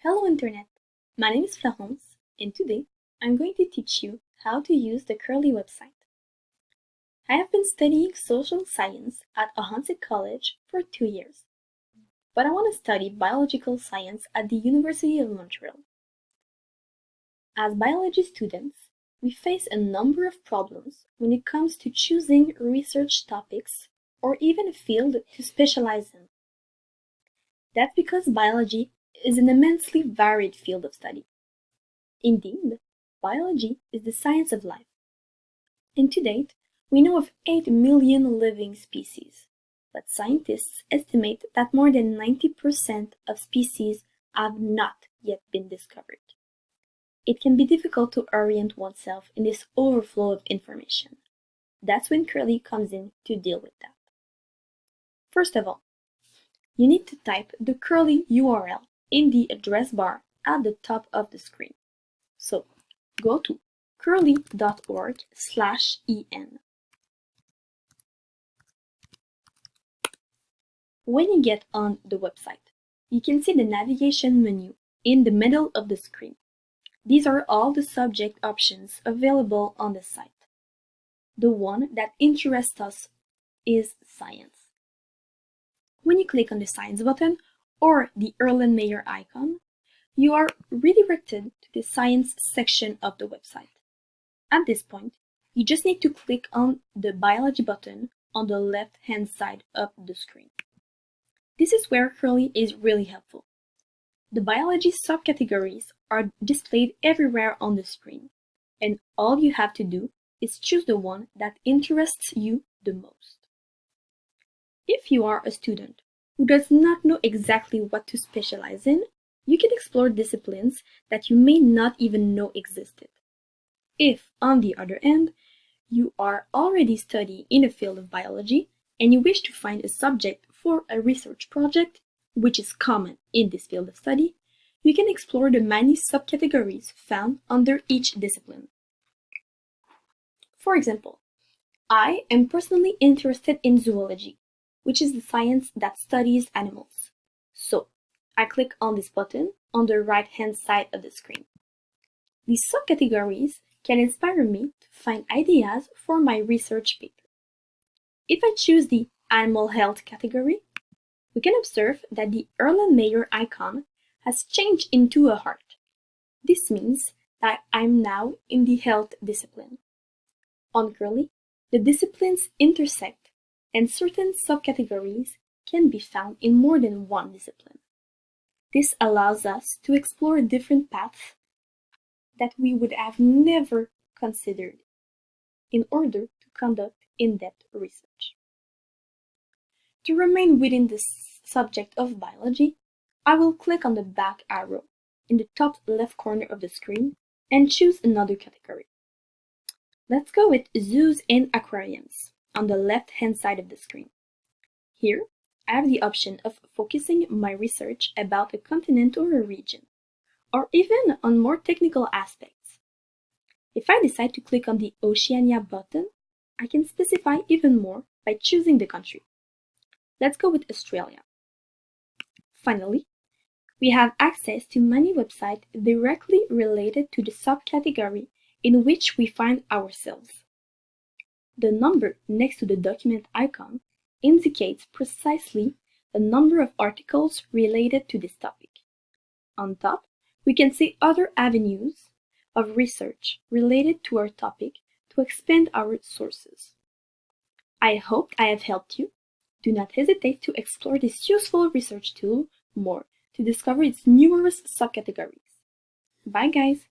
Hello Internet! My name is Florence, and today I'm going to teach you how to use the Curly website. I have been studying social science at Ahuntsic College for 2 years, but I want to study biological science at the University of Montreal. As biology students, we face a number of problems when it comes to choosing research topics or even a field to specialize in. That's because biology is an immensely varied field of study. Indeed, biology is the science of life. And to date, we know of 8 million living species, but scientists estimate that more than 90% of species have not yet been discovered. It can be difficult to orient oneself in this overflow of information. That's when Curly comes in to deal with that. First of all, you need to type the Curly URL in the address bar at the top of the screen. So, go to curly.org/en. When you get on the website, you can see the navigation menu in the middle of the screen. These are all the subject options available on the site. The one that interests us is science. When you click on the science button or the Erlenmeyer icon, you are redirected to the science section of the website. At this point, you just need to click on the biology button on the left-hand side of the screen. This is where Curly is really helpful. The biology subcategories are displayed everywhere on the screen, and all you have to do is choose the one that interests you the most. If you are a student who does not know exactly what to specialize in, you can explore disciplines that you may not even know existed. If, on the other hand, you are already studying in a field of biology and you wish to find a subject for a research project, which is common in this field of study, you can explore the many subcategories found under each discipline. For example, I am personally interested in zoology, which is the science that studies animals. So, I click on this button on the right-hand side of the screen. These subcategories can inspire me to find ideas for my research paper. If I choose the Animal Health category, we can observe that the Erlenmeyer icon has changed into a heart. This means that I'm now in the health discipline. On Curly, the disciplines intersect, and certain subcategories can be found in more than one discipline. This allows us to explore different paths that we would have never considered in order to conduct in-depth research. To remain within the subject of biology, I will click on the back arrow in the top left corner of the screen and choose another category. Let's go with zoos and aquariums on the left-hand side of the screen. Here, I have the option of focusing my research about a continent or a region, or even on more technical aspects. If I decide to click on the Oceania button, I can specify even more by choosing the country. Let's go with Australia. Finally, we have access to many websites directly related to the subcategory in which we find ourselves. The number next to the document icon indicates precisely the number of articles related to this topic. On top, we can see other avenues of research related to our topic to expand our sources. I hope I have helped you. Do not hesitate to explore this useful research tool more to discover its numerous subcategories. Bye guys!